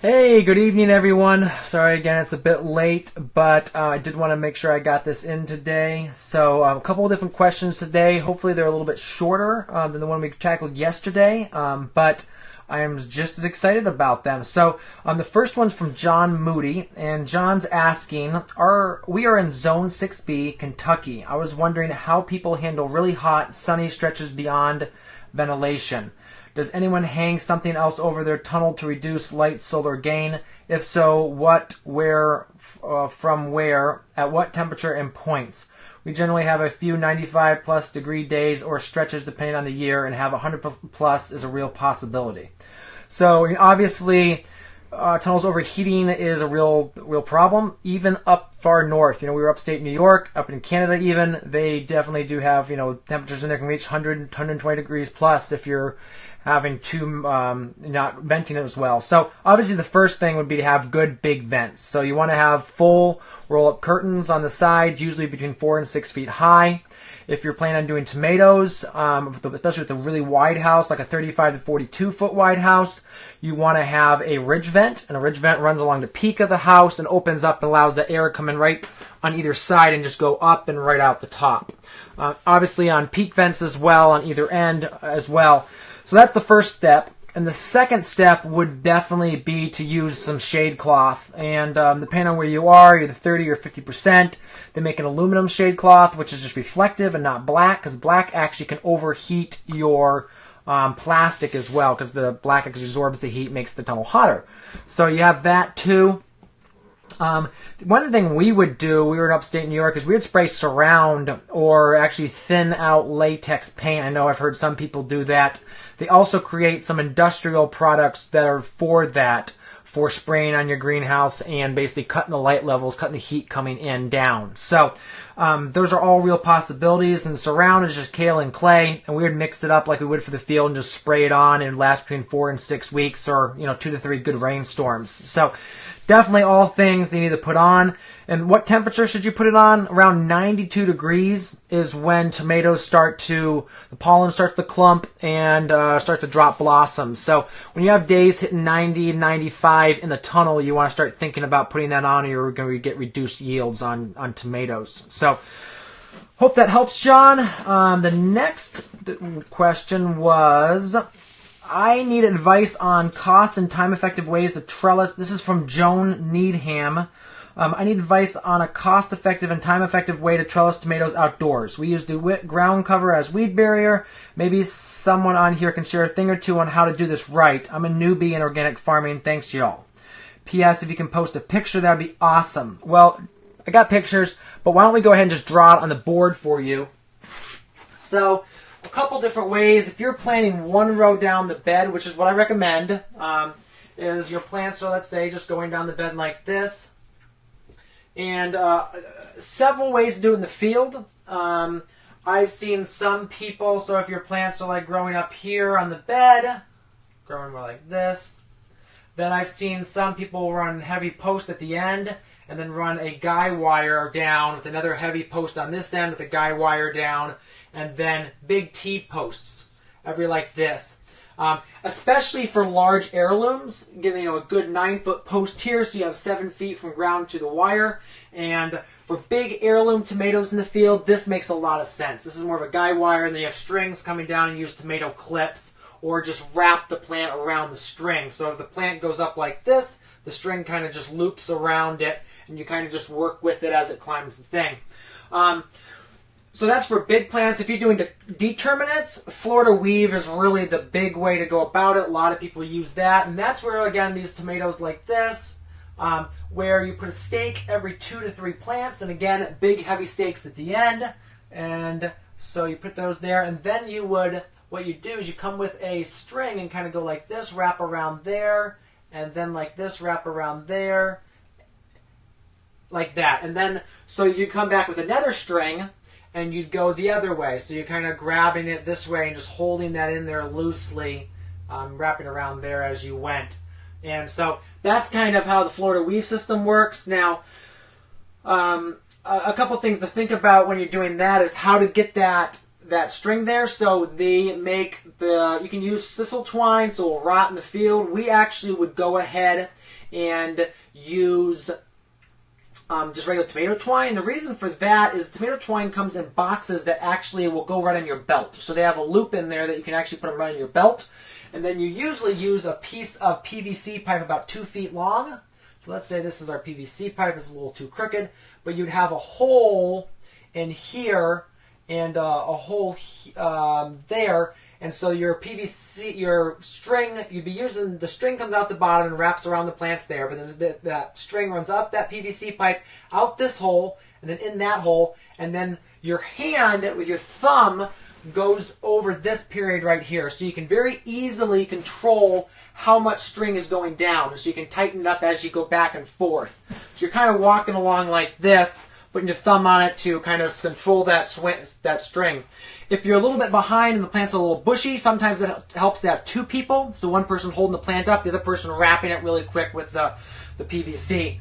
Hey, good evening, everyone. Sorry again, it's a bit late, but I did want to make sure I got this in today. So a couple of different questions today. Hopefully they're a little bit shorter than the one we tackled yesterday, but I am just as excited about them. So the first one's from John Moody, and John's asking, we are in Zone 6B, Kentucky. I was wondering how people handle really hot, sunny stretches beyond ventilation. Does anyone hang something else over their tunnel to reduce light solar gain? If so, what, where, from where, at what temperature and points? We generally have a few 95 plus degree days or stretches depending on the year, and have 100 plus is a real possibility. So obviously, tunnels overheating is a real problem, even up far north. We were upstate New York, up in Canada even. They definitely do have, temperatures in there can reach 100, 120 degrees plus if you're having not venting it as well. So obviously the first thing would be to have good big vents. So you want to have full roll-up curtains on the side, usually between 4 and 6 feet high. If you're planning on doing tomatoes, especially with a really wide house, like a 35 to 42 foot wide house, you want to have a ridge vent, and a ridge vent runs along the peak of the house and opens up and allows the air to come in right on either side and just go up and right out the top. Obviously on peak vents as well, on either end as well. So that's the first step. And the second step would definitely be to use some shade cloth. And depending on where you are, either 30 or 50%, they make an aluminum shade cloth, which is just reflective and not black, because black actually can overheat your plastic as well, because the black actually absorbs the heat, makes the tunnel hotter. So you have that too. One thing we would do, we were in upstate New York, is we would spray Surround or actually thin out latex paint. I know I've heard some people do that. They also create some industrial products that are for that, for spraying on your greenhouse and basically cutting the light levels, cutting the heat coming in down. So those are all real possibilities. And Surround is just kale and clay, and we would mix it up like we would for the field and just spray it on, and last between 4 and 6 weeks, or 2 to 3 good rainstorms. So definitely all things you need to put on. And what temperature should you put it on? Around 92 degrees is when tomatoes the pollen starts to clump and start to drop blossoms. So when you have days hitting 90 and 95 in the tunnel, you want to start thinking about putting that on, or you're going to get reduced yields on tomatoes. So hope that helps, John. The next question was, I need advice on cost and time-effective ways to trellis. This is from Joan Needham. I need advice on a cost-effective and time-effective way to trellis tomatoes outdoors. We use DeWitt ground cover as weed barrier. Maybe someone on here can share a thing or two on how to do this right. I'm a newbie in organic farming. Thanks, y'all. P.S. If you can post a picture, that would be awesome. Well, I got pictures, but why don't we go ahead and just draw it on the board for you. So a couple different ways. If you're planting one row down the bed, which is what I recommend, is your plants, so let's say, just going down the bed like this. And several ways to do it in the field. I've seen some people, so if your plants are like growing up here on the bed, growing more like this, then I've seen some people run heavy post at the end and then run a guy wire down with another heavy post on this end with a guy wire down, and then big T-posts every like this. Especially for large heirlooms, getting a good 9-foot post here, so you have 7 feet from ground to the wire. And for big heirloom tomatoes in the field, this makes a lot of sense. This is more of a guy wire, and then you have strings coming down, and use tomato clips, or just wrap the plant around the string. So if the plant goes up like this, the string kind of just loops around it, and you kind of just work with it as it climbs the thing. So that's for big plants. If you're doing determinates, Florida weave is really the big way to go about it. A lot of people use that. And that's where, again, these tomatoes like this, where you put a stake every 2 to 3 plants. And again, big heavy stakes at the end. And so you put those there. And then what you do is you come with a string and kind of go like this, wrap around there. And then like this, wrap around there. Like that. And then, so you come back with another string, and you'd go the other way. So you're kind of grabbing it this way and just holding that in there loosely, wrapping around there as you went. And so that's kind of how the Florida weave system works. Now, a couple things to think about when you're doing that is how to get that that string there, so they make you can use sisal twine, so it'll rot in the field. We actually would go ahead and use just regular tomato twine. The reason for that is tomato twine comes in boxes that actually will go right on your belt. So they have a loop in there that you can actually put them right on your belt. And then you usually use a piece of PVC pipe about 2 feet long. So let's say this is our PVC pipe. It's a little too crooked. But you'd have a hole in here and a hole there. And so your PVC, your string, you'd be using, the string comes out the bottom and wraps around the plants there, but then that string runs up that PVC pipe, out this hole, and then in that hole, and then your hand with your thumb goes over this period right here. So you can very easily control how much string is going down, so you can tighten it up as you go back and forth. So you're kind of walking along like this, putting your thumb on it to kind of control that string. If you're a little bit behind and the plant's a little bushy, sometimes it helps to have 2 people. So one person holding the plant up, the other person wrapping it really quick with the PVC.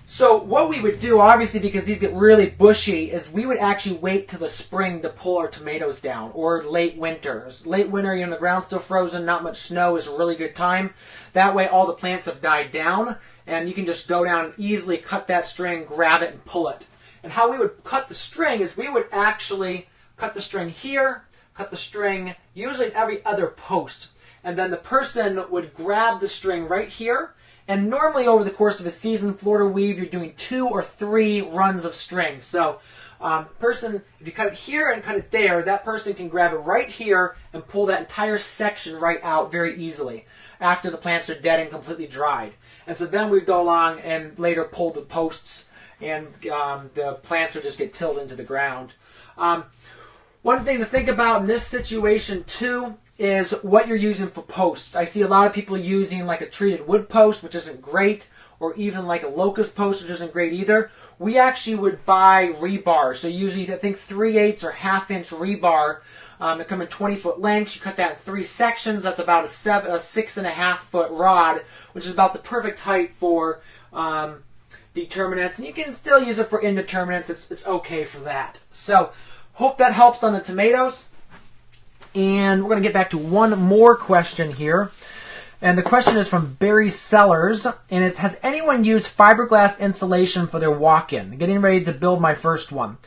So what we would do, obviously because these get really bushy, is we would actually wait till the spring to pull our tomatoes down, or late winters. Late winter, the ground's still frozen, not much snow, is a really good time. That way all the plants have died down, and you can just go down and easily cut that string, grab it, and pull it. And how we would cut the string is we would actually cut the string here, cut the string usually at every other post. And then the person would grab the string right here. And normally over the course of a season, Florida weave, you're doing 2 or 3 runs of string. So person, if you cut it here and cut it there, that person can grab it right here and pull that entire section right out very easily after the plants are dead and completely dried. And so then we'd go along and later pull the posts, and the plants would just get tilled into the ground. One thing to think about in this situation too is what you're using for posts. I see a lot of people using like a treated wood post, which isn't great, or even like a locust post, which isn't great either. We actually would buy rebar. So usually I think 3/8 or 1/2 inch rebar. They come in 20-foot lengths. You cut that in 3 sections. That's about a 6.5 foot rod, which is about the perfect height for determinants. And you can still use it for indeterminates. It's okay for that. So hope that helps on the tomatoes. And we're going to get back to one more question here. And the question is from Barry Sellers. And it's, has anyone used fiberglass insulation for their walk-in? Getting ready to build my first one.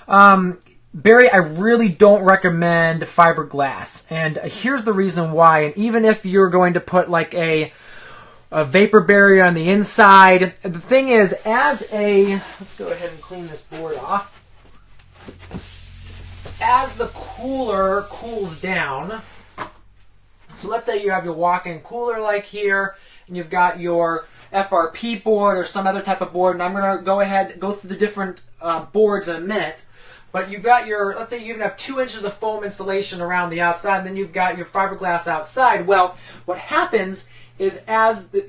Barry, I really don't recommend fiberglass. And here's the reason why. And even if you're going to put like a vapor barrier on the inside, the thing is, let's go ahead and clean this board off. As the cooler cools down, so let's say you have your walk-in cooler like here, and you've got your FRP board or some other type of board, and I'm going to go ahead and go through the different boards in a minute. But you've got let's say you even have 2 inches of foam insulation around the outside, and then you've got your fiberglass outside. Well, what happens is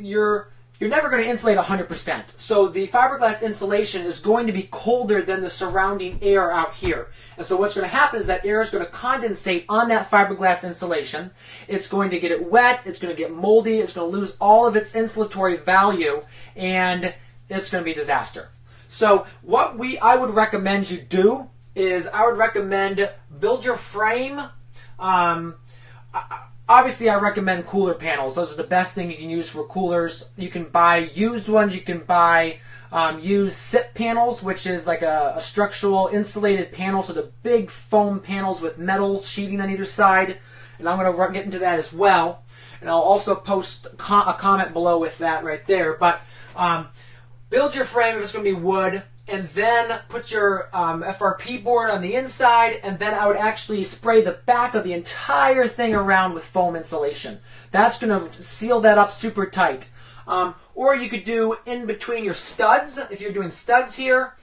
you're never going to insulate 100%. So the fiberglass insulation is going to be colder than the surrounding air out here. And so what's going to happen is that air is going to condensate on that fiberglass insulation. It's going to get it wet, it's going to get moldy, it's going to lose all of its insulatory value, and it's going to be a disaster. So what I would recommend you do is I would recommend build your frame. Obviously, I recommend cooler panels. Those are the best thing you can use for coolers. You can buy used ones. You can buy used SIP panels, which is like a structural insulated panel, so the big foam panels with metal sheeting on either side. And I'm going to get into that as well. And I'll also post a comment below with that right there. But build your frame if it's going to be wood, and then put your FRP board on the inside, and then I would actually spray the back of the entire thing around with foam insulation. That's going to seal that up super tight. Or you could do in between your studs. If you're doing studs here,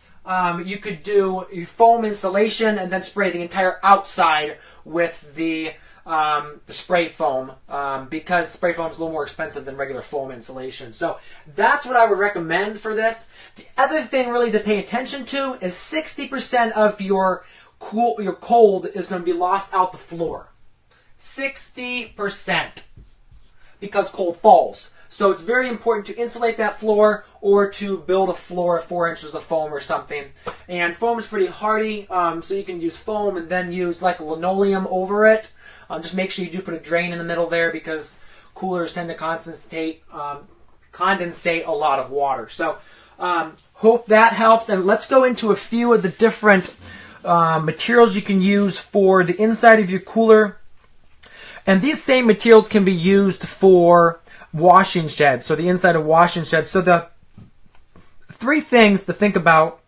you could do your foam insulation and then spray the entire outside with the spray foam, because spray foam is a little more expensive than regular foam insulation. So that's what I would recommend for this. The other thing really to pay attention to is 60% of your cold is going to be lost out the floor. 60%. Because cold falls. So it's very important to insulate that floor or to build a floor of 4 inches of foam or something. And foam is pretty hardy, so you can use foam and then use like linoleum over it. Just make sure you do put a drain in the middle there because coolers tend to condensate a lot of water. So hope that helps. And let's go into a few of the different materials you can use for the inside of your cooler. And these same materials can be used for washing sheds, so the inside of washing sheds. So the 3 things to think about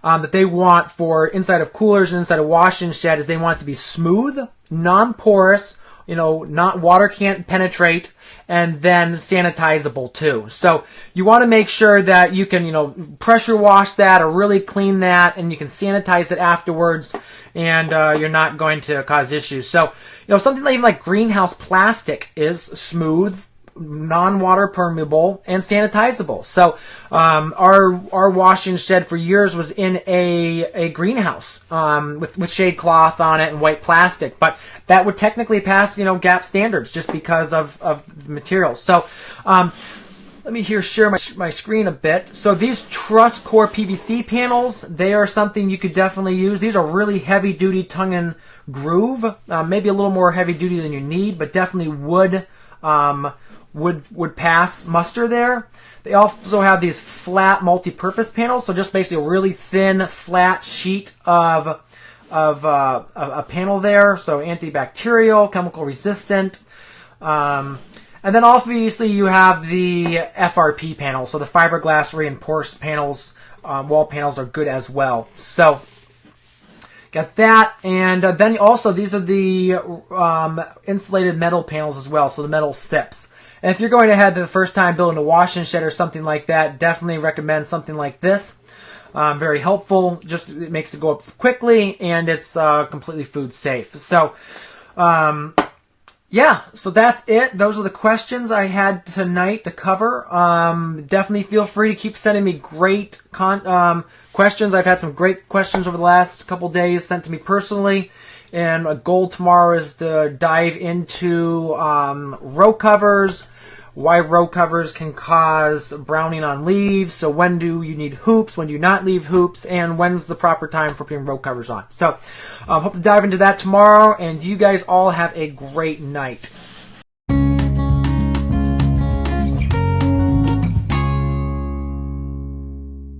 that they want for inside of coolers and inside of washing shed is they want it to be smooth, non-porous, not water can't penetrate, and then sanitizable too. So you want to make sure that you can, pressure wash that or really clean that, and you can sanitize it afterwards, and you're not going to cause issues. So, something even like greenhouse plastic is smooth, non-water permeable, and sanitizable. So our washing shed for years was in a greenhouse with shade cloth on it and white plastic, but that would technically pass GAP standards just because of the materials. So let me share my screen a bit. So these truss core PVC panels, they are something you could definitely use. These are really heavy duty tongue and groove, maybe a little more heavy duty than you need, but definitely would pass muster there. They also have these flat multi-purpose panels, so just basically a really thin flat sheet of a panel there, so antibacterial, chemical resistant. And then obviously you have the FRP panel, so the fiberglass reinforced panels, wall panels are good as well. So got that, and then also these are the insulated metal panels as well, so the metal SIPs. And if you're going ahead the first time building a washing shed or something like that, definitely recommend something like this. Very helpful. Just it makes it go up quickly, and it's completely food safe. So, yeah. So that's it. Those are the questions I had tonight to cover. Definitely feel free to keep sending me great questions. I've had some great questions over the last couple days sent to me personally. And a goal tomorrow is to dive into row covers, why row covers can cause browning on leaves, so when do you need hoops, when do you not leave hoops, and when's the proper time for putting row covers on. So hope to dive into that tomorrow, and you guys all have a great night.